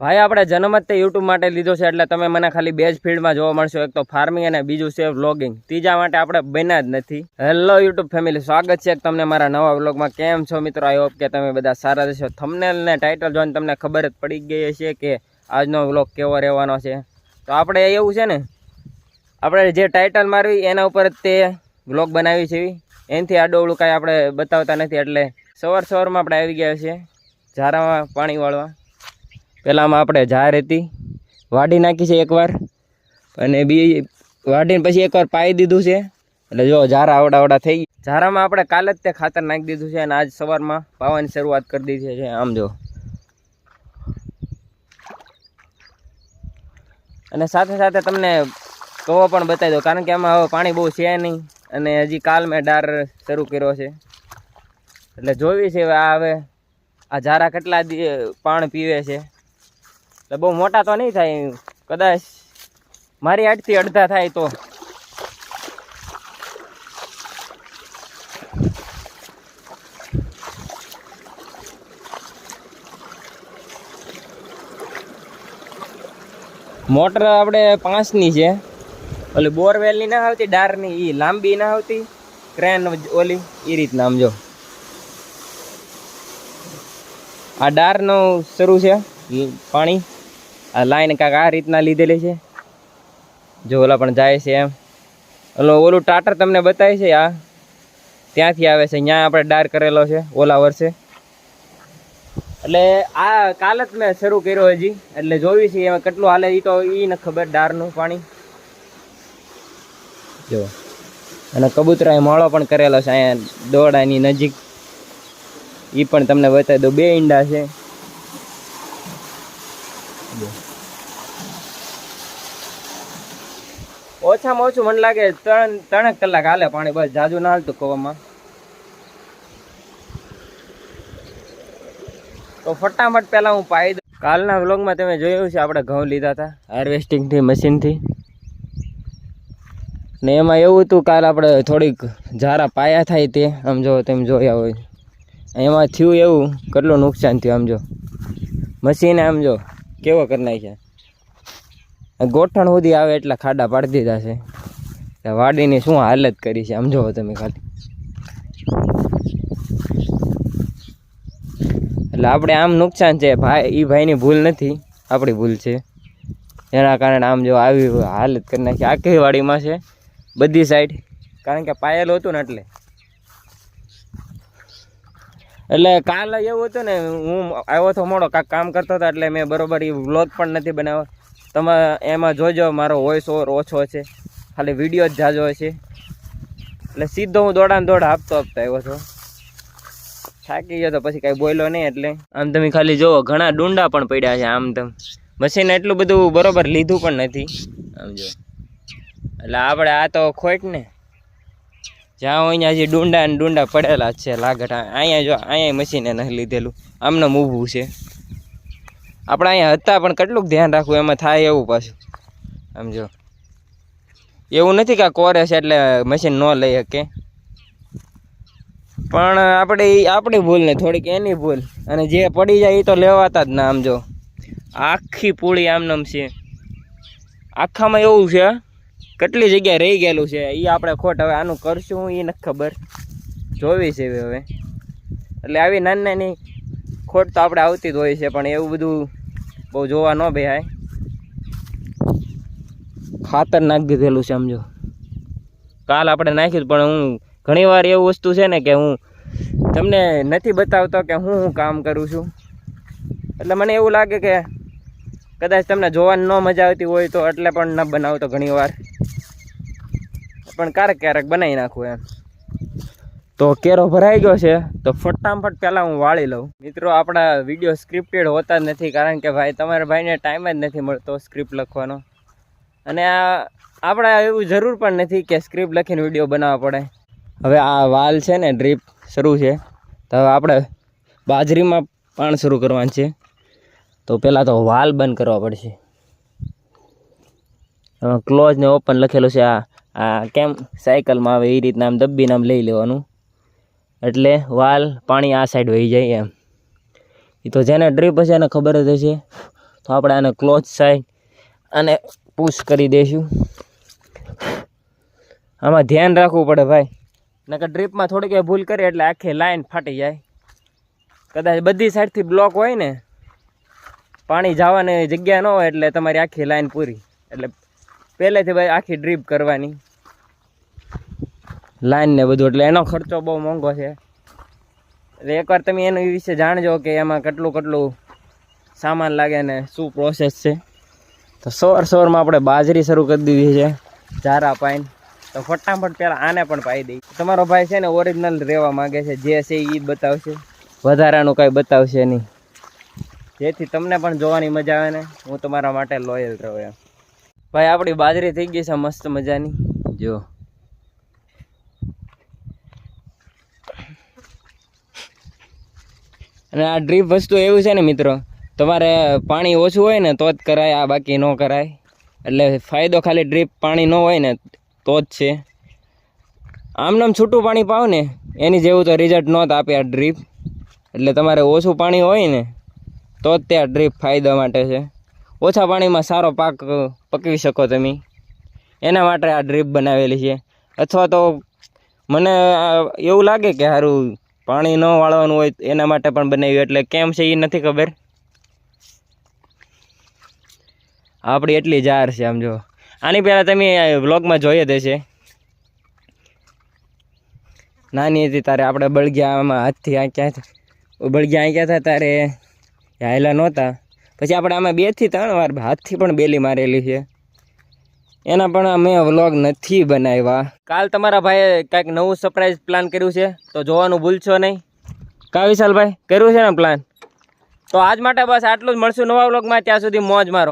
ભાઈ આપણે જન્મ જ તે યુટ્યુબ માટે લીધો છે, એટલે તમે મને ખાલી બે જ ફિલ્ડમાં જોવા મળશો, એક તો ફાર્મિંગ અને બીજું છે વ્લોગિંગ. ત્રીજા માટે આપણે બન્યા જ નથી. હેલો યુટ્યુબ ફેમિલી, સ્વાગત છે તમને મારા નવા વ્લોગમાં. કેમ છો મિત્રો? આઈ હોપ કે તમે બધા સારા રહેશો. થંબનેલ ને ટાઇટલ જોઈને તમને ખબર જ પડી ગઈ છે કે આજનો વ્લોગ કેવો રહેવાનો છે. તો આપણે એવું છે ને, આપણે જે ટાઇટલ મારવી એના ઉપર જ તે વ્લોગ બનાવી છે, એનાથી આડોવળું કાંઈ આપણે બતાવતા નથી. એટલે સવારમાં આપણે આવી ગયા છે ઝારામાં પાણી વાળવા. પહેલાંમાં આપણે ઝાર હતી વાઢી નાખી છે એકવાર, અને વાઢીને પછી એકવાર પાઈ દીધું છે. એટલે જો ઝારા આવડા થઈ ગઈ. ઝારામાં આપણે કાલે જ તે ખાતર નાખી દીધું છે, અને આજ સવારમાં પાવાની શરૂઆત કરી દીધી છે. આમ જો, અને સાથે સાથે તમને કવો પણ બતાવી દો, કારણ કે આમાં હવે પાણી બહુ છે નહીં, અને હજી કાલ મેં ડાર શરૂ કર્યો છે. એટલે જોવી છે હવે આ ઝારા કેટલા પાણી પીવે છે. એટલે બહુ મોટા તો નહીં થાય, કદાચ મારી હાથથી અડધા થાય તો. મોટર આપણે 5ની છે, ઓલી બોરવેલની ના આવતી ડારની, એ લાંબી ના આવતી ક્રેન ઓલી, એ રીતના. આમ જો આ ડારનો શરૂ છે પાણી, આ લાઈન કાંક આ રીતના લીધેલી છે. જો ઓલા પણ જાય છે એમ. ઓલું ટાટર તમને બતાવે છે, આ ત્યાંથી આવે છે. ત્યાં આપણે ડાર કરેલો છે ઓલા વર્ષે. એટલે આ કાલ જ મેં શરૂ કર્યો હજી, એટલે જોવી છે એમાં કેટલું હાલે એ તો એ ન ખબર. ડારનું પાણી જો, અને કબૂતરાએ મોળો પણ કરેલો છે અહીંયા દોડાની નજીક, એ પણ તમને બતાવી દો. 2 ઈંડા છે. ઓછામાં ઓછું મને લાગે 3 કલાક હાલે પાણી, બસ જાજુ ના હાલતું કવામાં. તો ફટાફટ પહેલાં હું પાઈ દઉં. કાલના વ્લોગમાં તમે જોયું છે આપણે ઘઉં લીધા હતા હાર્વેસ્ટિંગથી, મશીનથી. ને એમાં એવું હતું, કાલ આપણે થોડીક ઝારા પાયા થાય તે, આમ જો તમે જોયા હોય. એમાં થયું એવું, કેટલું નુકસાન થયું. આમ જો મશીને આમ જો કેવો કરી નાખ્યા. ગોઠણ સુધી આવે એટલા ખાડા પાડી દીધા છે. વાડીની શું હાલત કરી છે આમ જોવો તમે ખાલી. એટલે આપણે આમ નુકસાન છે ભાઈ, એ ભાઈની ભૂલ નથી, આપણી ભૂલ છે. એના કારણે આમ જો આવી હાલત કરી નાખી આખી વાડીમાં છે બધી સાઈડ, કારણ કે પાયેલું હતું ને એટલે કાલ એવું હતું ને, હું આવ્યો હતો મોડો, કાંક કામ કરતો હતો, એટલે મેં બરોબર એ વ્લોગ પણ નથી બનાવ્યો. તમે એમાં જોજો મારો વોઇસ ઓવર ઓછો છે, ખાલી વિડીયો જ જાજો છે. એટલે સીધો હું દોડ આપતો આવ્યો હતો. થાકી ગયો તો પછી કાંઈ બોલ્યો નહીં. એટલે આમ તમે ખાલી જુઓ, ઘણા ડુંડા પણ પડ્યા છે. આમ તેમ મશીન એટલું બધું બરોબર લીધું પણ નથી. આમ જો, એટલે આપણે આ તો ખોટ ને, જ્યાં હોય હજી ડુંડા પડેલા જ છે લાગટ. અહીંયા જો, અહીંયા મશીને નથી લીધેલું, આમને ઊભું છે. આપણે અહીંયા હતા પણ કેટલુંક ધ્યાન રાખવું એમાં થાય એવું પાછું. આમ જો, એવું નથી કે કોરે છે એટલે મશીન ન લઈ શકે, પણ આપણી ભૂલ ને થોડીક એની ભૂલ, અને જે પડી જાય એ તો લેવાતા જ ના. આમ જો આખી પૂળી આમનામ છે. આખામાં એવું છે, કેટલી જગ્યાએ રહી ગયેલું છે, એ આપણે ખોટ. હવે આનું કરશું એ નથી ખબર, જોવી છે હવે. એટલે આવી નાની ખોટ તો આપણે આવતી જ હોય છે, પણ એવું બધું બહુ જોવા ન બેહાય. ખાતર નાખી દીધેલું છે સમજો, કાલ આપણે નાખ્યું. પણ હું ઘણી વાર એવું વસ્તુ છે ને કે હું તમને નથી બતાવતો કે હું કામ કરું છું. એટલે મને એવું લાગે કે કદાચ તમને જોવાની ન મજા આવતી હોય તો એટલે પણ ન બનાવતો ઘણી વાર, પણ ક્યારેક બનાવી નાખું એમ. તો કેરો ભરાઈ ગયો છે, તો ફટાફટ પહેલાં હું વાળી લઉં. મિત્રો, આપણા વિડીયો સ્ક્રિપ્ટેડ હોતા જ નથી, કારણ કે ભાઈ તમારા ભાઈને ટાઈમ જ નથી મળતો સ્ક્રિપ્ટ લખવાનો. અને આપણે એવું જરૂર પણ નથી કે સ્ક્રિપ્ટ લખીને વિડીયો બનાવવા પડે. હવે આ વાલ છે ને, ડ્રીપ શરૂ છે, તો હવે આપણે બાજરીમાં પાણી શરૂ કરવાનું છે. તો પહેલાં તો વાલ બંધ કરવા પડશે. ક્લોઝ ને ઓપન લખેલું છે. આ કેમ સાયકલમાં આવે એ રીતના આમ દબ્બીને આમ લઈ લેવાનું, એટલે વાલ પાણી આ સાઈડ વહી જાય એમ. એ તો જેને ડ્રીપ હશે એને ખબર જ હશે. તો આપણે આને ક્લોઝ સાઈડ અને પુશ કરી દઈશું. આમાં ધ્યાન રાખવું પડે ભાઈ, નકર ડ્રીપમાં થોડીક ભૂલ કરીએ એટલે આખી લાઈન ફાટી જાય. કદાચ બધી સાઈડથી બ્લોક હોય ને, પાણી જવાની જગ્યા ન હોય એટલે તમારી આખી લાઈન પૂરી. એટલે પહેલેથી ભાઈ આખી ડ્રીપ કરવાની લાઈન ને બધું, એટલે એનો ખર્ચો બહુ મોંઘો છે. એટલે એકવાર તમે એના વિશે જાણજો કે એમાં કેટલું સામાન લાગે ને શું પ્રોસેસ છે. તો સવારમાં આપણે બાજરી શરૂ કરી દીધી છે ચારા પાઈને. તો ફટાફટ પહેલાં આને પણ પાઈ દઈ. તમારો ભાઈ છે ને ઓરિજિનલ રહેવા માગે છે, જે છે એ જ બતાવશે, વધારાનું કાંઈ બતાવશે નહીં, જેથી તમને પણ જોવાની મજા આવે ને હું તમારા માટે લોયલ રહું એમ. ભાઈ આપણી બાજરી થઈ ગઈ છે મસ્ત મજાની, જો. અને આ ડ્રીપ વસ્તુ એવું છે ને મિત્રો, તમારે પાણી ઓછું હોય ને તો જ કરાય, આ બાકી ન કરાય. એટલે ફાયદો ખાલી ડ્રીપ પાણી ન હોય ને તો જ છે. આમનામ છૂટું પાણી પાવ ને એની જેવું તો રિઝલ્ટ નહોત આપે આ ડ્રીપ. એટલે તમારે ઓછું પાણી હોય ને તો જ તે આ ડ્રીપ ફાયદા માટે છે. ઓછા પાણીમાં સારો પાક પકવી શકો તમે, એના માટે આ ડ્રીપ બનાવેલી છે. અથવા તો મને એવું લાગે કે સારું પાણી ન વાળવાનું હોય એના માટે પણ બનાવ્યું, એટલે કેમ છે એ નથી ખબર. આપણી એટલી જાર છે આમ જો. આની પહેલાં તમે વ્લોગમાં જોઈએ જ હશે, નાની હતી તારે આપણે બળગિયામાં હાથથી બળગિયા આંક્યા હતા ત્યારે હાયલા નહોતા. પછી આપણે આમાં 2 થી 3 વાર હાથથી પણ બેલી મારેલી છે, એના પણ મેં વ્લોગ નથી બનાવ્યા. કાલ તમારા ભાઈએ કાંઈક નવું સરપ્રાઈઝ પ્લાન કર્યું છે, તો જોવાનું ભૂલશો નહીં. કા વિશાલભાઈ કર્યું છે ને પ્લાન? તો આજ માટે બસ આટલું જ. મળશું નવા વ્લોગમાં, ત્યાં સુધી મોજ મારો.